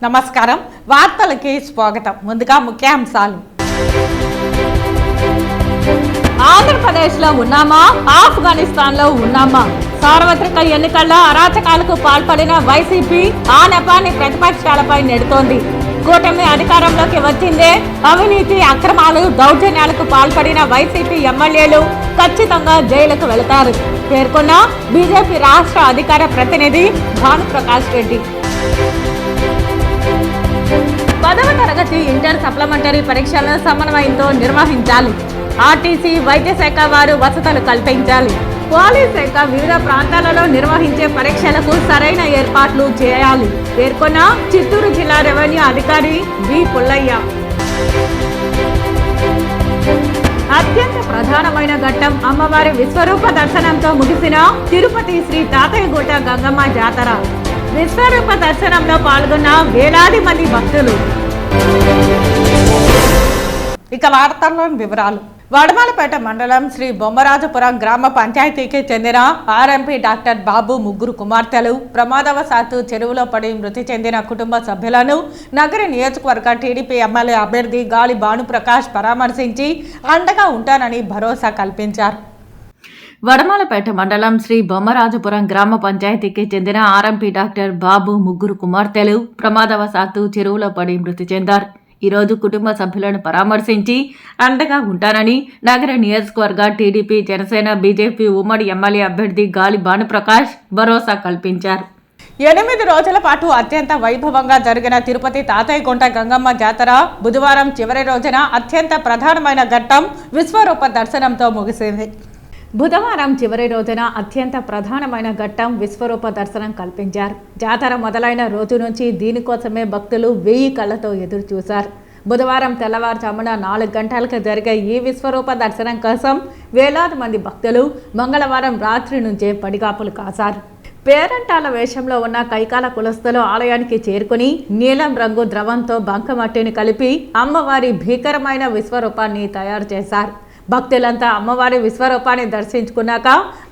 నమస్కారం వార్తలకి స్వాగతం. ముందుగా ముఖ్యాంశాలు. ఆంధ్రప్రదేశ్లో ఉన్నామా, ఆఫ్ఘనిస్తాన్లో ఉన్నామా? సార్వత్రిక ఎన్నికల్లో అరాచకాలకు పాల్పడిన వైసీపీ ఆ నెపాన్ని ప్రతిపక్షాలపై నెడుతోంది. కూటమి అధికారంలోకి వచ్చిందే అవినీతి, అక్రమాలు, దౌర్జన్యాలకు పాల్పడిన వైసీపీ ఎమ్మెల్యేలు ఖచ్చితంగా జైలుకు వెళతారు పేర్కొన్న బీజేపీ రాష్ట్ర అధికార ప్రతినిధి భానుప్రకాష్ రెడ్డి. 10వ తరగతి ఇంటర్ సప్లిమెంటరీ పరీక్షలను సమన్వయంతో నిర్వహించాలి. ఆర్టీసీ, వైద్య శాఖ వారు వసతులు కల్పించాలి. పోలీస్ శాఖ వివిధ ప్రాంతాలలో నిర్వహించే పరీక్షలకు సరైన ఏర్పాట్లు చేయాలి పేర్కొన్న చిత్తూరు జిల్లా రెవెన్యూ అధికారి వి పుల్లయ్య. అత్యంత ప్రధానమైన ఘట్టం అమ్మవారి విశ్వరూప దర్శనంతో ముగిసిన తిరుపతి శ్రీ తాతయ్యగుట్ట గంగమ్మ జాతర. విశ్వరూప దర్శనంలో పాల్గొన్న వేలాది మంది భక్తులు. ఇక వార్తల్లోని వివరాలు. వడమాలపేట మండలం శ్రీ బొమ్మరాజపురం గ్రామ పంచాయతీకి చెందిన ఆర్ఎంపీ డాక్టర్ బాబు ముగ్గురు కుమార్తెలు ప్రమాదవశాత్తు చెరువులో పడి మృతి చెందిన కుటుంబ సభ్యులను నగర నియోజకవర్గ టీడీపీ ఎమ్మెల్యే అభ్యర్థి గాలి భానుప్రకాష్ పరామర్శించి అండగా ఉంటానని భరోసా కల్పించారు. వడమాలపేట మండలం శ్రీ బొమ్మరాజపురం గ్రామ పంచాయతీకి చెందిన ఆర్ఎంపీ డాక్టర్ బాబు ముగ్గురు కుమార్తెలు ప్రమాదవశాత్తు చెరువులో పడి మృతి చెందారు. ఈరోజు కుటుంబ సభ్యులను పరామర్శించి అండగా ఉంటానని నగర నియోజకవర్గ టీడీపీ, జనసేన, బీజేపీ ఉమ్మడి ఎమ్మెల్యే అభ్యర్థి గాలి భానుప్రకాష్ భరోసా కల్పించారు. 8 రోజుల పాటు అత్యంత వైభవంగా జరిగిన తిరుపతి తాతయ్యగుంట గంగమ్మ జాతర బుధవారం చివరి రోజున అత్యంత ప్రధానమైన ఘట్టం విశ్వరూప దర్శనంతో ముగిసింది. బుధవారం చివరి రోజున అత్యంత ప్రధానమైన ఘట్టం విశ్వరూప దర్శనం కల్పించారు. జాతర మొదలైన రోజు నుంచి దీనికోసమే భక్తులు 1000 కళ్లతో ఎదురు చూశారు. బుధవారం తెల్లవారుజామున 4 గంటలకు జరిగే ఈ విశ్వరూప దర్శనం కోసం వేలాది మంది భక్తులు మంగళవారం రాత్రి నుంచే పడిగాపులు కాశారు. పేరంటాల వేషంలో ఉన్న కైకాల కులస్తులు ఆలయానికి చేరుకుని నీలం రంగు ద్రవంతో బంకమట్టిని కలిపి అమ్మవారి భీకరమైన విశ్వరూపాన్ని తయారు చేశారు. భక్తులంతా అమ్మవారి విశ్వరూపాన్ని దర్శించుకున్నాక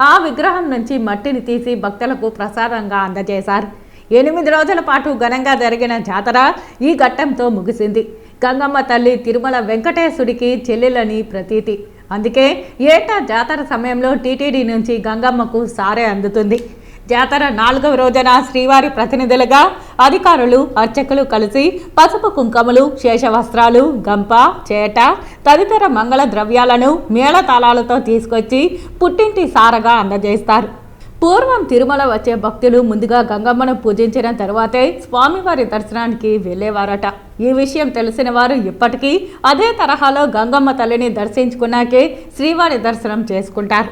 ఆ విగ్రహం నుంచి మట్టిని తీసి భక్తులకు ప్రసాదంగా అందజేశారు. 8 రోజుల పాటు ఘనంగా జరిగిన జాతర ఈ ఘట్టంతో ముగిసింది. గంగమ్మ తల్లి తిరుమల వెంకటేశ్వరుడికి చెల్లెలని ప్రతీతి. అందుకే ఏటా జాతర సమయంలో టీటీడీ నుంచి గంగమ్మకు సారే అందుతుంది. జాతర 4వ రోజున శ్రీవారి ప్రతినిధులుగా అధికారులు, అర్చకులు కలిసి పసుపు కుంకుమలు, శేషవస్త్రాలు, గంప, చేట తదితర మంగళ ద్రవ్యాలను మేళతాళాలతో తీసుకొచ్చి పుట్టింటి సారగా అందజేస్తారు. పూర్వం తిరుమల వచ్చే భక్తులు ముందుగా గంగమ్మను పూజించిన తరువాతే స్వామివారి దర్శనానికి వెళ్లేవారట. ఈ విషయం తెలిసిన వారు ఇప్పటికీ అదే తరహాలో గంగమ్మ తల్లిని దర్శించుకున్నాకే శ్రీవారి దర్శనం చేసుకుంటారు.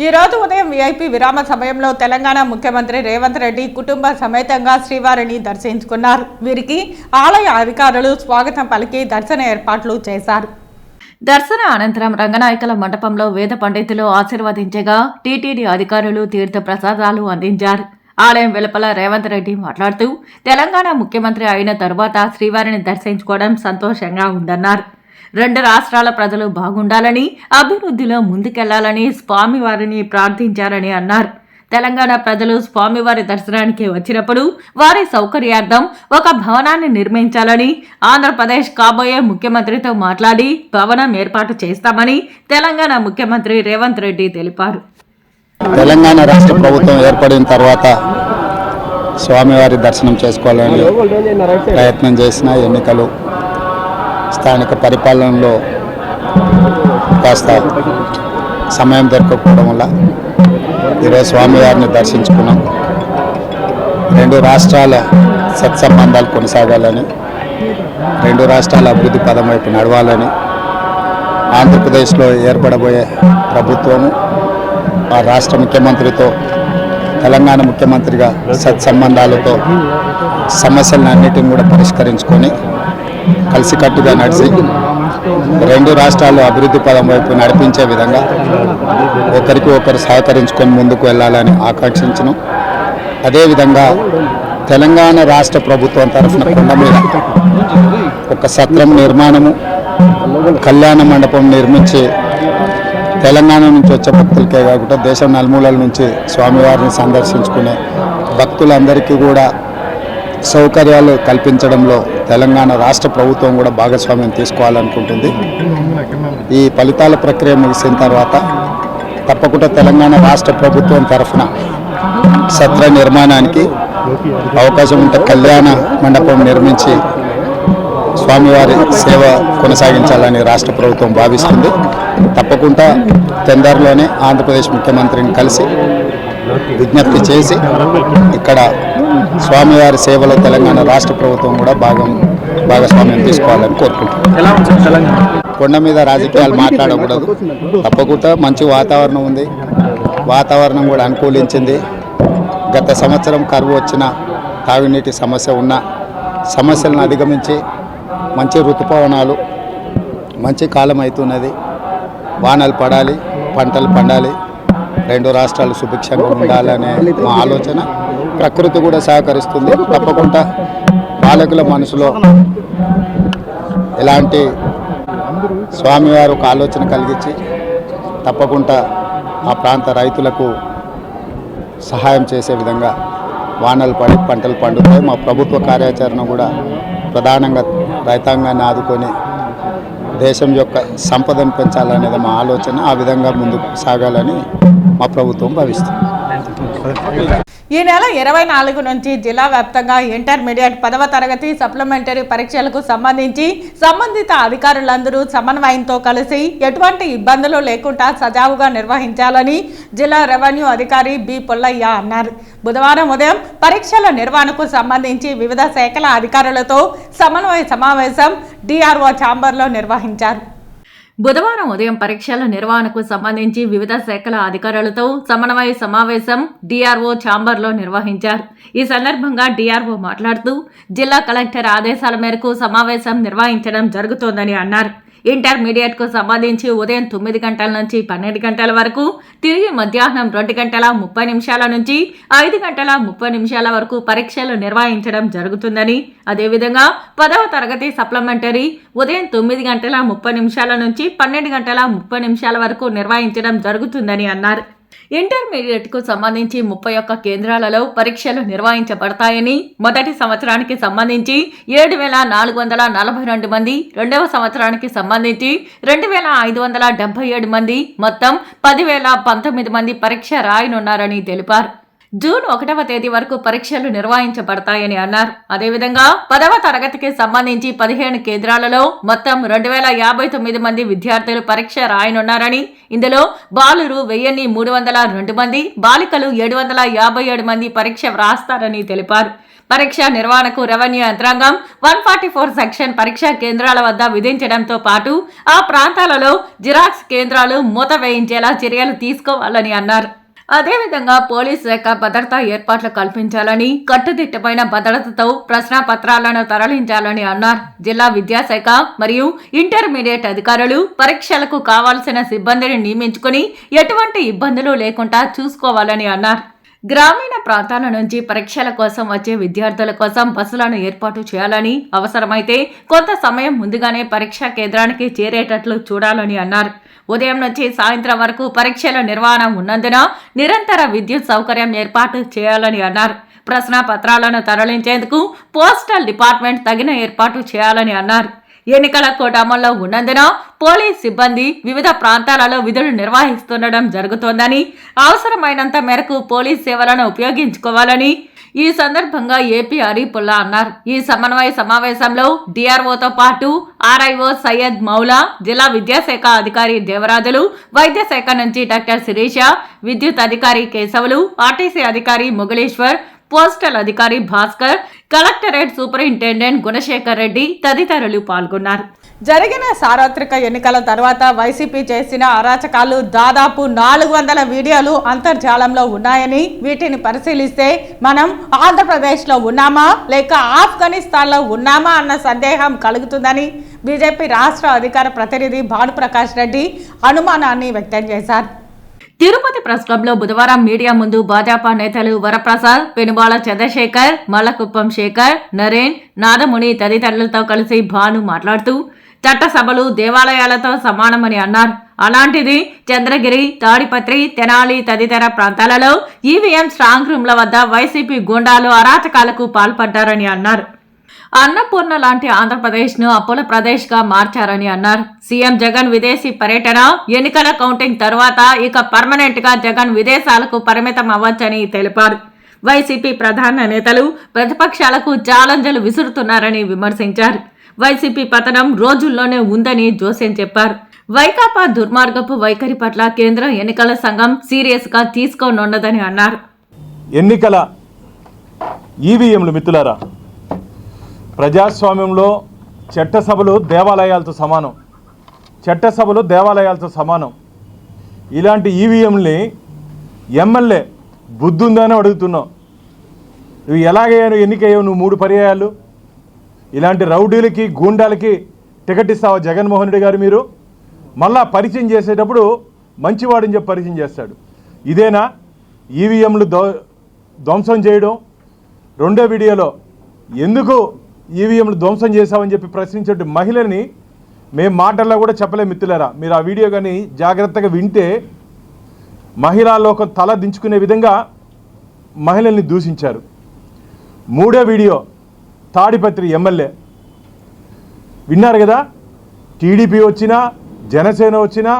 ఈ రోజు ఉదయం వీఐపీ విరామ సమయంలో తెలంగాణ ముఖ్యమంత్రి రేవంత్ రెడ్డి కుటుంబ సమేతంగా శ్రీవారిని దర్శించుకున్నారు. వీరికి ఆలయ అధికారులు స్వాగతం పలికి దర్శన ఏర్పాట్లు చేశారు. దర్శన అనంతరం రంగనాయకుల మండపంలో వేద పండితులు ఆశీర్వదించగా టీటీడీ అధికారులు తీర్థ ప్రసాదాలు అందించారు. ఆలయం వెలుపల రేవంత్ రెడ్డి మాట్లాడుతూ తెలంగాణ ముఖ్యమంత్రి అయిన తరువాత శ్రీవారిని దర్శించుకోవడం సంతోషంగా ఉందన్నారు. 2 రాష్ట్రాల ప్రజలు బాగుండాలని, అభివృద్ధిలో ముందుకెళ్లాలని స్వామివారిని ప్రార్థించారని అన్నారు. తెలంగాణ ప్రజలు స్వామివారి దర్శనానికి వచ్చినప్పుడు వారి సౌకర్యార్థం ఒక భవనాన్ని నిర్మించాలని, ఆంధ్రప్రదేశ్ కాబోయే ముఖ్యమంత్రితో మాట్లాడి భవనం ఏర్పాటు చేస్తామని తెలంగాణ ముఖ్యమంత్రి రేవంత్ రెడ్డి తెలిపారు. తెలంగాణ రాష్ట్ర ప్రభుత్వం ఏర్పడిన తర్వాత స్వామివారి దర్శనం చేసుకోవాలని ప్రయత్నం చేసిన ఎన్నికలు, స్థానిక పరిపాలనలో కాస్త సమయం దొరకకపోవడం వల్ల ఈరోజు స్వామివారిని దర్శించుకున్నాం. 2 రాష్ట్రాల సత్సంబంధాలు కొనసాగాలని, 2 రాష్ట్రాల అభివృద్ధి పదం వైపు నడవాలని, ఆంధ్రప్రదేశ్లో ఏర్పడబోయే ప్రభుత్వము ఆ రాష్ట్ర ముఖ్యమంత్రితో, తెలంగాణ ముఖ్యమంత్రిగా సత్సంబంధాలతో సమస్యలన్నిటిని కూడా పరిష్కరించుకొని కలిసికట్టుగా నడిచి రెండు రాష్ట్రాలు అభివృద్ధి పదం వైపు నడిపించే విధంగా ఒకరికి ఒకరు సహకరించుకొని ముందుకు వెళ్ళాలని ఆకాంక్షించను. అదేవిధంగా తెలంగాణ రాష్ట్ర ప్రభుత్వం తరఫున కొండ మీద ఒక సత్రం నిర్మాణము, కళ్యాణ మండపం నిర్మించి తెలంగాణ నుంచి వచ్చే భక్తులకే కాకుండా దేశం నలుమూలల నుంచి స్వామివారిని సందర్శించుకునే భక్తులందరికీ కూడా సౌకర్యాలు కల్పించడంలో తెలంగాణ రాష్ట్ర ప్రభుత్వం కూడా భాగస్వామ్యం తీసుకోవాలనుకుంటుంది. ఈ ఫలితాల ప్రక్రియ ముగిసిన తర్వాత తప్పకుండా తెలంగాణ రాష్ట్ర ప్రభుత్వం తరఫున సత్ర నిర్మాణానికి అవకాశం ఉంటే కళ్యాణ మండపం నిర్మించి స్వామివారి సేవ కొనసాగించాలని రాష్ట్ర ప్రభుత్వం భావిస్తుంది. తప్పకుండా తొందరలోనే ఆంధ్రప్రదేశ్ ముఖ్యమంత్రిని కలిసి విజ్ఞప్తి చేసి ఇక్కడ స్వామివారి సేవలో తెలంగాణ రాష్ట్ర ప్రభుత్వం కూడా భాగస్వామ్యం తీసుకోవాలని కోరుకుంటున్నాం. కొండ మీద రాజకీయాలు మాట్లాడకూడదు. తప్పకుండా మంచి వాతావరణం ఉంది, వాతావరణం కూడా అనుకూలించింది. గత సంవత్సరం కరువు వచ్చిన, తాగునీటి సమస్య ఉన్న సమస్యలను అధిగమించి మంచి ఋతుపవనాలు, మంచి కాలం అవుతున్నది. వానలు పడాలి, పంటలు పండాలి, రెండు రాష్ట్రాలు సుభిక్షంగా ఉండాలనే మా ఆలోచన. ప్రకృతి కూడా సహకరిస్తుంది. తప్పకుండా పాలకుల మనసులో ఎలాంటి స్వామివారు ఒక ఆలోచన కలిగించి తప్పకుండా ఆ ప్రాంత రైతులకు సహాయం చేసే విధంగా వానలు పడి పంటలు పండుతాయి. మా ప్రభుత్వ కార్యాచరణ కూడా ప్రధానంగా రైతాంగాన్ని ఆదుకొని దేశం యొక్క సంపదను పెంచాలనేది మా ఆలోచన. ఆ విధంగా ముందుకు సాగాలని మా ప్రభుత్వం భావిస్తుంది. ఈ నెల 24 నుంచి జిల్లా వ్యాప్తంగా ఇంటర్మీడియట్ 10వ తరగతి సప్లిమెంటరీ పరీక్షలకు సంబంధించి సంబంధిత అధికారులందరూ సమన్వయంతో కలిసి ఎటువంటి ఇబ్బందులు లేకుండా సజావుగా నిర్వహించాలని జిల్లా రెవెన్యూ అధికారి బి పుల్లయ్య అన్నారు. బుధవారం ఉదయం పరీక్షల నిర్వహణకు సంబంధించి వివిధ శాఖల అధికారులతో సమన్వయ సమావేశం డిఆర్ఓ ఛాంబర్లో నిర్వహించారు. బుధవారం ఉదయం పరీక్షల నిర్వహణకు సంబంధించి వివిధ శాఖల అధికారులతో సమన్వయ సమావేశం డిఆర్ఓ ఛాంబర్లో నిర్వహించారు. ఈ సందర్భంగా డిఆర్ఓ మాట్లాడుతూ జిల్లా కలెక్టర్ ఆదేశాల మేరకు సమావేశం నిర్వహించడం జరుగుతోందని అన్నారు. ఇంటర్మీడియట్కు సంబంధించి ఉదయం 9 గంటల నుంచి 12 గంటల వరకు, తిరిగి మధ్యాహ్నం 2 గంటల 30 నిమిషాల నుంచి 5 గంటల 30 నిమిషాల వరకు పరీక్షలు నిర్వహించడం జరుగుతుందని, అదేవిధంగా 10వ తరగతి సప్లిమెంటరీ ఉదయం 9 గంటల 30 నిమిషాల నుంచి 12 గంటల 30 నిమిషాల వరకు నిర్వహించడం జరుగుతుందని అన్నారు. ఇంటర్మీడియట్కు సంబంధించి 31 కేంద్రాలలో పరీక్షలు నిర్వహించబడతాయని, మొదటి సంవత్సరానికి సంబంధించి 7,442 మంది, రెండవ సంవత్సరానికి సంబంధించి 2,577 మంది, మొత్తం 10,019 మంది పరీక్ష రాయనున్నారని తెలిపారు. జూన్ 1వ తేదీ వరకు పరీక్షలు నిర్వహించబడతాయని అన్నారు. అదేవిధంగా 10వ తరగతికి సంబంధించి 15 కేంద్రాలలో మొత్తం 2,059 మంది విద్యార్థులు పరీక్ష రాయనున్నారని, ఇందులో బాలురు 1,302 మంది, బాలికలు 757 మంది పరీక్ష వ్రాస్తారని తెలిపారు. పరీక్ష నిర్వహణకు రెవెన్యూ యంత్రాంగం 144 సెక్షన్ పరీక్షా కేంద్రాల వద్ద విధించడంతో పాటు ఆ ప్రాంతాలలో జిరాక్స్ కేంద్రాలు మూత వేయించేలా చర్యలు తీసుకోవాలని అన్నారు. అదేవిధంగా పోలీస్ శాఖ భద్రతా ఏర్పాట్లు కల్పించాలని, కట్టుదిట్టమైన భద్రతతో ప్రశ్నాపత్రాలను తరలించాలని అన్నారు. జిల్లా విద్యాశాఖ మరియు ఇంటర్మీడియట్ అధికారులు పరీక్షలకు కావాల్సిన సిబ్బందిని నియమించుకుని ఎటువంటి ఇబ్బందులు లేకుండా చూసుకోవాలని అన్నారు. గ్రామీణ ప్రాంతాల నుంచి పరీక్షల కోసం వచ్చే విద్యార్థుల కోసం బస్సులను ఏర్పాటు చేయాలని, అవసరమైతే కొంత సమయం ముందుగానే పరీక్షా కేంద్రానికి చేరేటట్లు చూడాలని అన్నారు. ఉదయం నుంచి సాయంత్రం వరకు పరీక్షల నిర్వహణ ఉన్నందున నిరంతర విద్యుత్ సౌకర్యం ఏర్పాటు చేయాలని అన్నారు. ప్రశ్నాపత్రాలను తరలించేందుకు పోస్టల్ డిపార్ట్మెంట్ తగిన ఏర్పాటు చేయాలని అన్నారు. ఎన్నికల కోడ్ అమల్లో ఉన్నందున పోలీస్ సిబ్బంది వివిధ ప్రాంతాలలో విధులు నిర్వహిస్తుండడం జరుగుతోందని, అవసరమైనంత మేరకు పోలీస్ సేవలను ఉపయోగించుకోవాలని ఈ సందర్భంగా ఏపీ అరీపుల్లా అన్నారు. ఈ సమన్వయ సమావేశంలో డిఆర్ఓతో పాటు ఆర్ఐఓ సయ్యద్ మౌలా, జిల్లా విద్యాశాఖ అధికారి దేవరాజులు, వైద్య శాఖ నుంచి డాక్టర్ శిరీష, విద్యుత్ అధికారి కేశవులు, ఆర్టీసీ అధికారి మొగలేశ్వర్, పోస్టల్ అధికారి భాస్కర్, కలెక్టరేట్ సూపరింటెండెంట్ గుణశేఖర్ రెడ్డి తదితరులు పాల్గొన్నారు. జరిగిన సార్వత్రిక ఎన్నికల తర్వాత వైసీపీ చేసిన అరాచకాలు దాదాపు 400 వీడియోలు అంతర్జాలంలో ఉన్నాయని, వీటిని పరిశీలిస్తే మనం ఆంధ్రప్రదేశ్లో ఉన్నామా లేక ఆఫ్ఘనిస్తాన్లో ఉన్నామా అన్న సందేహం కలుగుతుందని బీజేపీ రాష్ట్ర అధికార ప్రతినిధి భానుప్రకాష్ రెడ్డి అనుమానాన్ని వ్యక్తం చేశారు. తిరుపతి ప్రెస్ క్లబ్ లో బుధవారం మీడియా ముందు భాజపా నేతలు వరప్రసాద్, పెనుబాల చంద్రశేఖర్, మల్లకుప్పం శేఖర్, నరేన్, నాదముని తదితరులతో కలిసి భాను మాట్లాడుతూ చట్టసభలు దేవాలయాలతో సమానమని అన్నారు. అలాంటిది చంద్రగిరి, తాడిపత్రి, తెనాలి తదితర ప్రాంతాలలో ఈవీఎం స్ట్రాంగ్ రూమ్ల వద్ద వైసీపీ గూండాలు అరాచకాలకు పాల్పడ్డారని అన్నారు. అన్నపూర్ణ లాంటి ఆంధ్రప్రదేశ్ ను అప్పుల ప్రదేశ్ గా మార్చారని అన్నారు. సీఎం జగన్ విదేశీ పర్యటన, ఎన్నికల కౌంటింగ్ తర్వాత ఇక పర్మనెంట్ గా జగన్ విదేశాలకు పరిమితం అవ్వచ్చని తెలిపారు. వైసీపీ ప్రధాన నేతలు ప్రతిపక్షాలకు ఛాలెంజ్లు విసురుతున్నారని విమర్శించారు. వైసీపీ పతనం రోజుల్లోనే ఉందని జోస్యం చెప్పారు. వైకాపా దుర్మార్గపు వైఖరి పట్ల కేంద్ర ఎన్నికల సంఘం సీరియస్ గా తీసుకోనున్నదని అన్నారు. ఎన్నికల ఈవీఎంలు మిత్రులారా, ప్రజాస్వామ్యంలో చట్టసభలు దేవాలయాలతో సమానం. చట్టసభలు దేవాలయాలతో సమానం. ఇలాంటి ఈవీఎంని ఎమ్మెల్యే బుద్ధి ఉందని అడుగుతున్నావు. నువ్వు ఎలాగయ్యాను ఎన్నికయ్యావు? నువ్వు 3 పర్యాయాలు ఇలాంటి రౌడీలకి గూండాలకి టికెట్ ఇస్తావా జగన్మోహన్ రెడ్డి గారు? మీరు మళ్ళా పరిచయం చేసేటప్పుడు మంచివాడని చెప్పి పరిచయం చేస్తాడు. ఇదేనా ఈవీఎంలు ధ్వంసం చేయడం? రెండో వీడియోలో ఎందుకు ఈవీఎంలు ధ్వంసం చేశామని చెప్పి ప్రశ్నించే మహిళని మేము మాటల్లో కూడా చెప్పలేము మిత్రులారా. మీరు ఆ వీడియో కానీ జాగ్రత్తగా వింటే మహిళా లోకం తల దించుకునే విధంగా మహిళల్ని దూషించారు. మూడో వీడియో తాడిపత్రి ఎమ్మెల్యే విన్నారు కదా. టీడీపీ వచ్చినా, జనసేన వచ్చినా,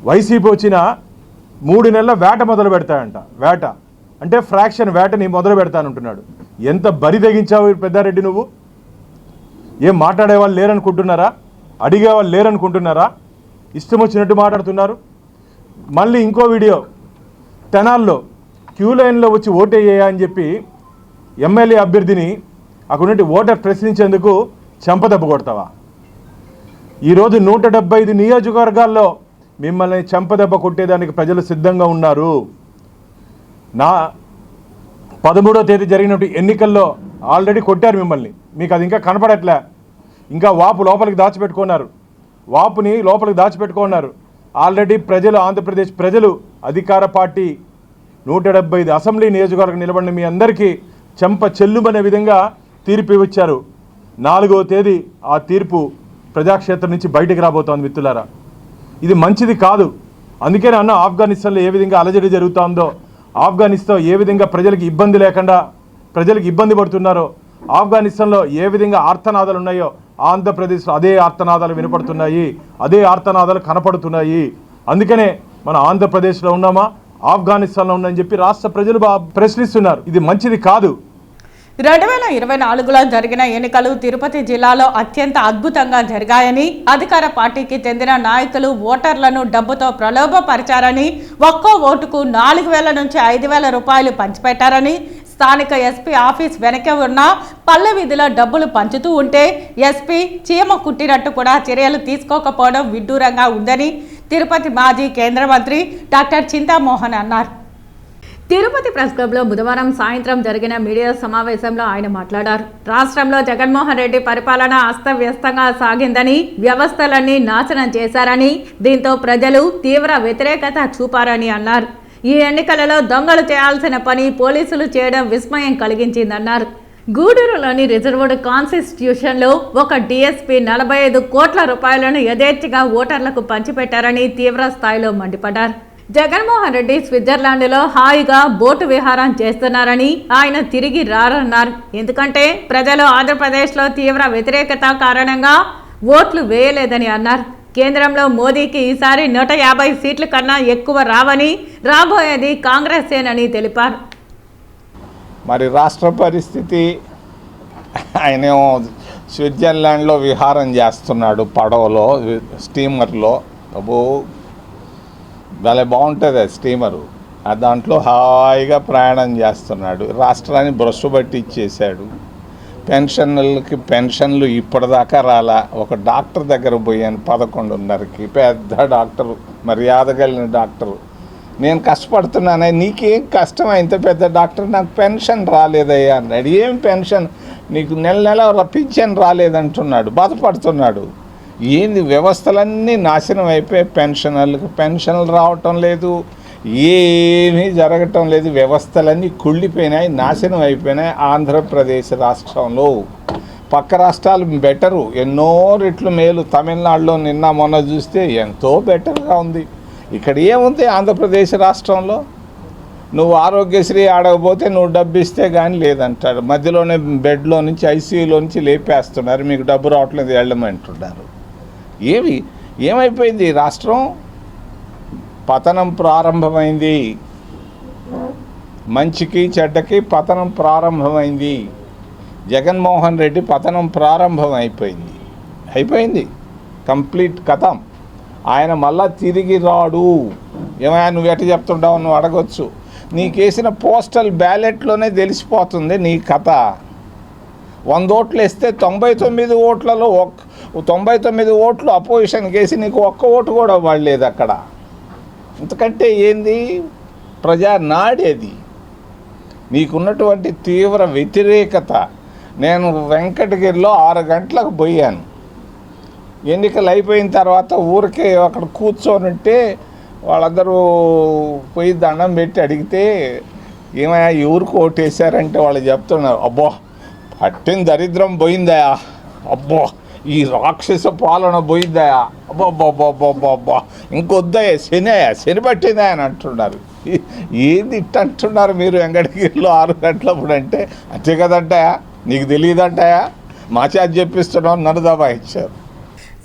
వైసీపీ వచ్చినా 3 నెలల వేట మొదలు పెడతాయంట. వేట అంటే ఫ్రాక్షన్ వేటని మొదలు పెడతానంటున్నాడు. ఎంత బరి తెగించావు పెద్దారెడ్డి నువ్వు? ఏం మాట్లాడేవాళ్ళు లేరనుకుంటున్నారా? అడిగేవాళ్ళు లేరనుకుంటున్నారా? ఇష్టం వచ్చినట్టు మాట్లాడుతున్నారు. మళ్ళీ ఇంకో వీడియో తెనాల్లో క్యూ లైన్లో వచ్చి ఓటేయ్యా అని చెప్పి ఎమ్మెల్యే అభ్యర్థిని అక్కడుండి ఓటర్ ప్రశ్నించేందుకు చెంపదెబ్బ కొడతావా? ఈరోజు 175 నియోజకవర్గాల్లో మిమ్మల్ని చెంపదెబ్బ కొట్టేదానికి ప్రజలు సిద్ధంగా ఉన్నారు. 13వ తేదీ జరిగినటువంటి ఎన్నికల్లో ఆల్రెడీ కొట్టారు మిమ్మల్ని. మీకు అది ఇంకా కనపడట్లే. ఇంకా వాపు లోపలికి దాచిపెట్టుకున్నారు. వాపుని లోపలికి దాచిపెట్టుకున్నారు. ఆల్రెడీ ప్రజలు, ఆంధ్రప్రదేశ్ ప్రజలు, అధికార పార్టీ 175 అసెంబ్లీ నియోజకవర్గం నిలబడిన మీ అందరికీ చెంప చెల్లుమనే విధంగా తీర్పు ఇచ్చారు. 4వ తేదీ ఆ తీర్పు ప్రజాక్షేత్రం నుంచి బయటికి రాబోతోంది మిత్రులారా. ఇది మంచిది కాదు. అందుకే అన్న ఆఫ్ఘనిస్తాన్లో ఏ విధంగా అలజడి జరుగుతుందో, ఆఫ్ఘనిస్తాన్ ఏ విధంగా ప్రజలకు ఇబ్బంది లేకుండా ప్రజలకు ఇబ్బంది పడుతున్నారో, ఆఫ్ఘనిస్తాన్లో ఏ విధంగా ఆర్తనాదాలు ఉన్నాయో ఆంధ్రప్రదేశ్లో అదే ఆర్తనాదాలు వినపడుతున్నాయి, అదే ఆర్తనాదాలు కనపడుతున్నాయి. అందుకనే మన ఆంధ్రప్రదేశ్లో ఉన్నామా, ఆఫ్ఘనిస్తాన్లో ఉందని చెప్పి రాష్ట్ర ప్రజలు ప్రశ్నిస్తున్నారు. ఇది మంచిది కాదు. 2024లో జరిగిన ఎన్నికలు తిరుపతి జిల్లాలో అత్యంత అద్భుతంగా జరిగాయని, అధికార పార్టీకి చెందిన నాయకులు ఓటర్లను డబ్బుతో ప్రలోభపరిచారని, ఒక్కో ఓటుకు 4,000 నుంచి 5,000 రూపాయలు పంచిపెట్టారని, స్థానిక ఎస్పీ ఆఫీస్ వెనక ఉన్న పల్లె వీధిలో డబ్బులు పంచుతూ ఉంటే ఎస్పీ చీమ కుట్టినట్టు కూడా చర్యలు తీసుకోకపోవడం విడ్డూరంగా ఉందని తిరుపతి మాజీ కేంద్ర మంత్రి డాక్టర్ చింతామోహన్ అన్నారు. తిరుపతి ప్రెస్ క్లబ్లో బుధవారం సాయంత్రం జరిగిన మీడియా సమావేశంలో ఆయన మాట్లాడారు. రాష్ట్రంలో జగన్మోహన్ రెడ్డి పరిపాలన అస్తవ్యస్తంగా సాగిందని, వ్యవస్థలన్నీ నాశనం చేశారని, దీంతో ప్రజలు తీవ్ర వ్యతిరేకత చూపారని అన్నారు. ఈ ఎన్నికలలో దొంగలు చేయాల్సిన పని పోలీసులు చేయడం విస్మయం కలిగించిందన్నారు. గూడూరులోని రిజర్వ్డ్ కాన్స్టిట్యూషన్లో ఒక డీఎస్పీ 45 కోట్ల రూపాయలను యథేచ్ఛగా ఓటర్లకు పంచిపెట్టారని తీవ్ర స్థాయిలో మండిపడ్డారు. జగన్మోహన్ రెడ్డి స్విట్జర్లాండ్లో హాయిగా బోటు విహారం చేస్తున్నారని, ఆయన తిరిగి రారన్నారు. ఎందుకంటే ప్రజలు ఆంధ్రప్రదేశ్లో తీవ్ర వ్యతిరేకత కారణంగా ఓట్లు వేయలేదని అన్నారు. కేంద్రంలో మోదీకి ఈసారి 150 సీట్ల కన్నా ఎక్కువ రావని, రాబోయేది కాంగ్రెసేనని తెలిపారు. మరి రాష్ట్ర పరిస్థితి, ఆయన స్విట్జర్లాండ్లో విహారం చేస్తున్నాడు పడవలో, స్టీమర్లో. అబ్బో భలే బాగుంటుంది ఆ స్టీమరు. దాంట్లో హాయిగా ప్రయాణం చేస్తున్నాడు. రాష్ట్రాన్ని బ్రష్ బట్టి ఇచ్చేశాడు. పెన్షన్లు ఇప్పటిదాకా రాలా. ఒక డాక్టర్ దగ్గర పోయాను 11:30కి, పెద్ద డాక్టరు, మర్యాద కలిగిన డాక్టరు. నేను కష్టపడుతున్నానే, నీకేం కష్టం ఇంత పెద్ద డాక్టర్, నాకు పెన్షన్ రాలేదయ్యా అన్నాడు. ఏం పెన్షన్, నీకు నెల పింఛన్ రాలేదంటున్నాడు, బాధపడుతున్నాడు. ఏంది, వ్యవస్థలన్నీ నాశనం అయిపోయి పెన్షన్లు రావటం లేదు, ఏమీ జరగటం లేదు, వ్యవస్థలన్నీ కుళ్ళిపోయినాయి, నాశనం అయిపోయినాయి. ఆంధ్రప్రదేశ్ రాష్ట్రంలో పక్క రాష్ట్రాలు బెటరు, ఎన్నో రెట్లు మేలు. తమిళనాడులో నిన్న మొన్న చూస్తే ఎంతో బెటర్గా ఉంది. ఇక్కడ ఏముంది ఆంధ్రప్రదేశ్ రాష్ట్రంలో? నువ్వు ఆరోగ్యశ్రీ ఆడకపోతే నువ్వు డబ్బు ఇస్తే కానీ లేదంటాడు. మధ్యలోనే బెడ్లో నుంచి ఐసీయూలో నుంచి లేపేస్తున్నారు, మీకు డబ్బు రావట్లేదు వెళ్ళమంటున్నారు. ఏమైపోయింది రాష్ట్రం? పతనం ప్రారంభమైంది, మంచికి చెడ్డకి పతనం ప్రారంభమైంది. జగన్మోహన్ రెడ్డి పతనం అయిపోయింది కంప్లీట్ కథం. ఆయన మళ్ళా తిరిగి రాడు. ఏమైనా నువ్వు ఎట్ట చెప్తుంటావు, నువ్వు అడగొచ్చు. నీకేసిన పోస్టల్ బ్యాలెట్లోనే తెలిసిపోతుంది నీ కథ. 100 ఓట్లు వేస్తే 99 ఓట్లలో 99 ఓట్లు అపోజిషన్కి వేసి నీకు ఒక్క ఓటు కూడా పడలేదు అక్కడ. ఎందుకంటే ఏంది ప్రజానాడేది, నీకున్నటువంటి తీవ్ర వ్యతిరేకత. నేను వెంకటగిరిలో 6 గంటలకు పోయాను. ఎన్నికలు అయిపోయిన తర్వాత ఊరికే అక్కడ కూర్చొని వాళ్ళందరూ పోయి దండం పెట్టి అడిగితే, ఏమైనా ఊరికి ఓటేశారంటే వాళ్ళు చెప్తున్నారు, అబ్బో పట్టిన దరిద్రం పోయిందా, అబ్బో ఈ రాక్షస పాలన పోయిందా, అబ్బా ఇంకొద్దాయా, శని పట్టిందా అని అంటున్నారు. ఏది ఇట్ట అంటున్నారు మీరు వెంకటగిరిలో 6 గంటలప్పుడు అంటే? అంతే కదంటాయా, నీకు తెలియదంటాయా, మా చేత చెప్పిస్తున్నావు, నన్ను దబాయించారు.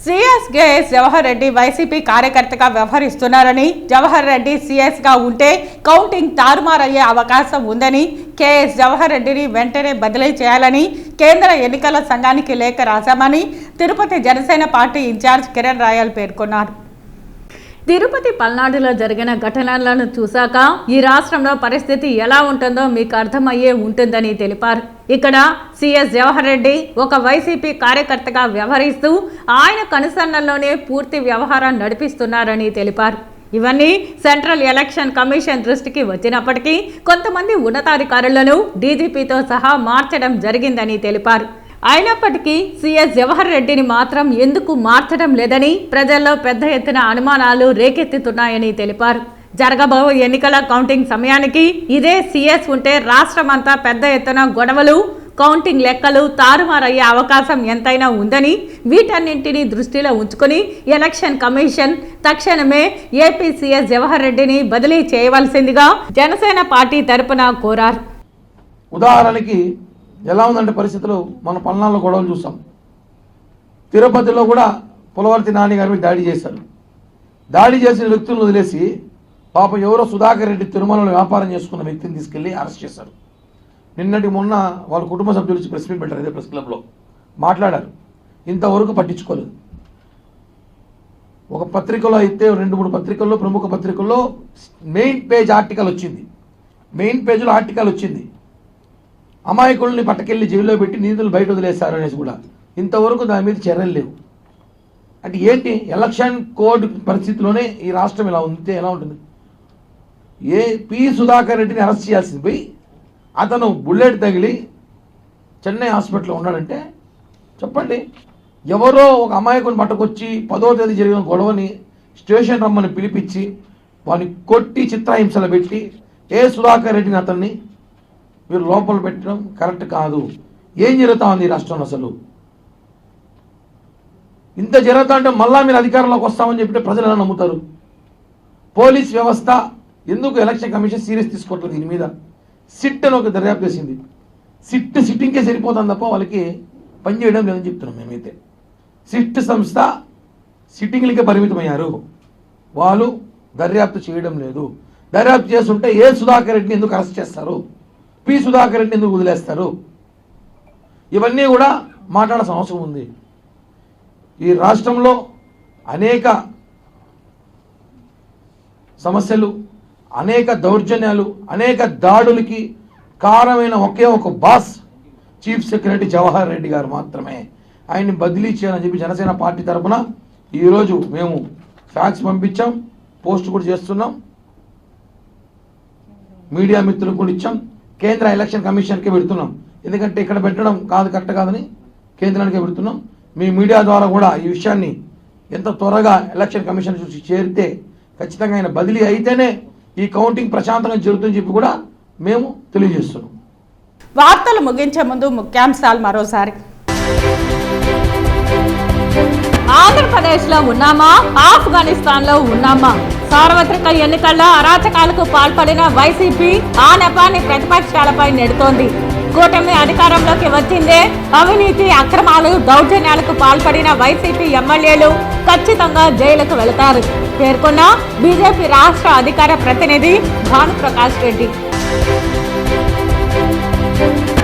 సీఎస్ కేఎస్ జవహర్ రెడ్డి వైసీపీ కార్యకర్తగా వ్యవహరిస్తున్నారని, జవహర్ రెడ్డి సీఎస్గా ఉంటే కౌంటింగ్ తారుమారయ్యే అవకాశం ఉందని, కేఎస్ జవహర్ రెడ్డిని వెంటనే బదిలీ చేయాలని కేంద్ర ఎన్నికల సంఘానికి లేఖ రాశామని తిరుపతి జనసేన పార్టీ ఇన్ఛార్జ్ కిరణ్ రాయల్ పేర్కొన్నారు. తిరుపతి పల్నాడులో జరిగిన ఘటనలను చూశాక ఈ రాష్ట్రంలో పరిస్థితి ఎలా ఉంటుందో మీకు అర్థమయ్యే ఉంటుందని తెలిపారు. ఇక్కడ సీఎస్ జవహర్ రెడ్డి ఒక వైసీపీ కార్యకర్తగా వ్యవహరిస్తూ ఆయన కనుసన్నల్లోనే పూర్తి వ్యవహారం నడిపిస్తున్నారని తెలిపారు. ఇవన్నీ సెంట్రల్ ఎలక్షన్ కమిషన్ దృష్టికి వచ్చినప్పటికీ కొంతమంది ఉన్నతాధికారులను డీజీపీతో సహా మార్చడం జరిగిందని తెలిపారు. అయినప్పటికీ సీఎస్ జవహర్ రెడ్డిని మాత్రం ఎందుకు మార్చడం లేదని ప్రజల్లో పెద్ద ఎత్తున అనుమానాలు రేకెత్తుతున్నాయని తెలిపారు. జరగబోయే ఎన్నికల కౌంటింగ్ సమయానికి ఇదే సీఎస్ ఉంటే రాష్ట్రమంతా పెద్ద ఎత్తున గొడవలు, కౌంటింగ్ లెక్కలు తారుమారయ్యే అవకాశం ఎంతైనా ఉందని, వీటన్నింటినీ దృష్టిలో ఉంచుకుని ఎలక్షన్ కమిషన్ తక్షణమే ఏపీ సీఎస్ జవహర్ రెడ్డిని బదిలీ చేయవలసిందిగా జనసేన పార్టీ తరపున కోరారు. ఉదాహరణకి ఎలా ఉందంటే పరిస్థితులు, మన పల్నాడులో గొడవలు చూసాం. తిరుపతిలో కూడా పులవర్తి నాని గారి మీద దాడి చేశారు. దాడి చేసిన వ్యక్తులను వదిలేసి పాపం ఎవరో సుధాకర్ రెడ్డి తిరుమలలో వ్యాపారం చేసుకున్న వ్యక్తిని తీసుకెళ్లి అరెస్ట్ చేశారు. మొన్న వాళ్ళ కుటుంబ సభ్యులు వచ్చి ప్రెస్ మీట్ పెట్టారు, అదే ప్రెస్ క్లబ్లో మాట్లాడారు. ఇంతవరకు పట్టించుకోలేదు. ఒక పత్రికలో అయితే 2-3 పత్రికల్లో, ప్రముఖ పత్రికల్లో మెయిన్ పేజ్లో ఆర్టికల్ వచ్చింది. అమాయకుల్ని పట్టకెళ్ళి జైల్లో పెట్టి నిందితులు బయట వదిలేశారు అనేసి కూడా. ఇంతవరకు దాని మీద చర్యలు లేవు. అంటే ఏంటి, ఎలక్షన్ కోడ్ పరిస్థితిలోనే ఈ రాష్ట్రం ఇలా ఉంటే ఎలా ఉంటుంది? పి సుధాకర్ రెడ్డిని అరెస్ట్ చేయాల్సింది పోయి అతను బుల్లెట్ తగిలి చెన్నై హాస్పిటల్లో ఉన్నాడంటే చెప్పండి, ఎవరో ఒక అమాయకుని పట్టుకొచ్చి 10వ తేదీ జరిగిన గొడవని స్టేషన్ రమ్మని పిలిపించి వాడిని కొట్టి చిత్రహింసలు పెట్టి సుధాకర్ రెడ్డిని అతన్ని మీరు లోపల పెట్టడం కరెక్ట్ కాదు. ఏం జరుగుతా ఉంది ఈ రాష్ట్రంలో? అసలు ఇంత జరుగుతా అంటే మళ్ళా మీరు అధికారంలోకి వస్తామని చెప్పితే ప్రజలు ఎలా నమ్ముతారు? పోలీస్ వ్యవస్థ ఎందుకు ఎలక్షన్ కమిషన్ సీరియస్ తీసుకోవట్లేదు? దీని మీద సిట్ అని ఒక దర్యాప్తు చేసింది. సిట్టింగ్కే సరిపోతుంది తప్ప వాళ్ళకి పనిచేయడం లేదని చెప్తున్నాం మేమైతే. సిట్ సంస్థ సిట్టింగ్లకే పరిమితమయ్యారు, వాళ్ళు దర్యాప్తు చేయడం లేదు. దర్యాప్తు చేస్తుంటే సుధాకర్ రెడ్డిని ఎందుకు అరెస్ట్ చేస్తారు, పి సుధాకర్ రెడ్డిని ఎందుకు వదిలేస్తారు? ఇవన్నీ కూడా మాట్లాడాల్సిన అవసరం ఉంది. ఈ రాష్ట్రంలో అనేక సమస్యలు, అనేక దౌర్జన్యాలు, అనేక దాడులకి కారణమైన ఒకే ఒక boss chief secretary Jawahar Reddy గారు మాత్రమే. ఆయన్ని బదిలీ చేయాలని చెప్పి జనసేన పార్టీ తరఫున ఈరోజు మేము ఫ్యాక్స్ పంపించాం, పోస్ట్ కూడా చేస్తున్నాం, మీడియా మిత్రులకు కూడా ఇచ్చాం, కేంద్ర ఎలక్షన్ కమిషన్కే పెడుతున్నాం. ఎందుకంటే ఇక్కడ పెట్టడం కరెక్ట్ కాదని కేంద్రానికే పెడుతున్నాం. మీ మీడియా ద్వారా కూడా ఈ విషయాన్ని ఎంత త్వరగా ఎలక్షన్ కమిషన్ చూసి చేరితే ఖచ్చితంగా ఆయన బదిలీ అయితేనే ఈ కౌంటింగ్ ప్రశాంతంగా జరుగుతుందని చెప్పి కూడా మేము తెలియజేస్తున్నాం. వార్తలు ముగించే ముందు ముఖ్యాంశాలు మరోసారి. ఆంధ్రప్రదేశ్లో ఉన్నామా, ఆఫ్ఘనిస్తాన్లో ఉన్నామా? సార్వత్రిక ఎన్నికల్లో అరాచకాలకు పాల్పడిన వైసీపీ ఆ నెపాన్ని ప్రతిపక్షాలపై నెడుతోంది. కూటమి అధికారంలోకి వచ్చిందే అవినీతి, అక్రమాలు, దౌర్జన్యాలకు పాల్పడిన వైసీపీ ఎమ్మెల్యేలు ఖచ్చితంగా జైలుకు వెళతారు పేర్కొన్న బీజేపీ రాష్ట్ర అధికార ప్రతినిధి భానుప్రకాష్ రెడ్డి.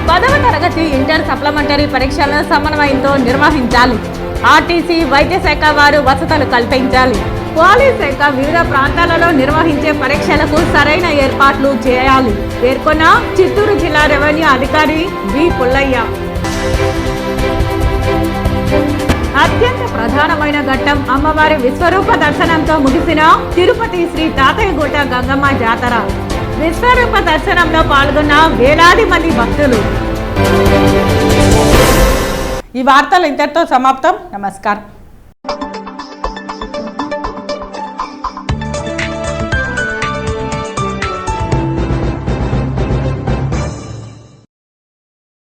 10వ తరగతి ఇంటర్ సప్లిమెంటరీ పరీక్షలను సమన్వయంతో నిర్వహించాలి. ఆర్టీసీ, వైద్య శాఖ వారు వసతులు కల్పించాలి. పోలీస్ శాఖ వివిధ ప్రాంతాలలో నిర్వహించే పరీక్షలకు సరైన ఏర్పాట్లు చేయాలి పేర్కొన్న చిత్తూరు జిల్లా రెవెన్యూ అధికారి వి పుల్లయ్య. అత్యంత ప్రధానమైన ఘట్టం అమ్మవారి విశ్వరూప దర్శనంతో ముగిసిన తిరుపతి శ్రీ తాతయ్యగుట్ట గంగమ్మ జాతర. విశ్వరూప దర్శనంలో పాల్గొన్న వేలాది మంది భక్తులు. ఈ వార్తలు ఇంతటితో సమాప్తం. నమస్కారం.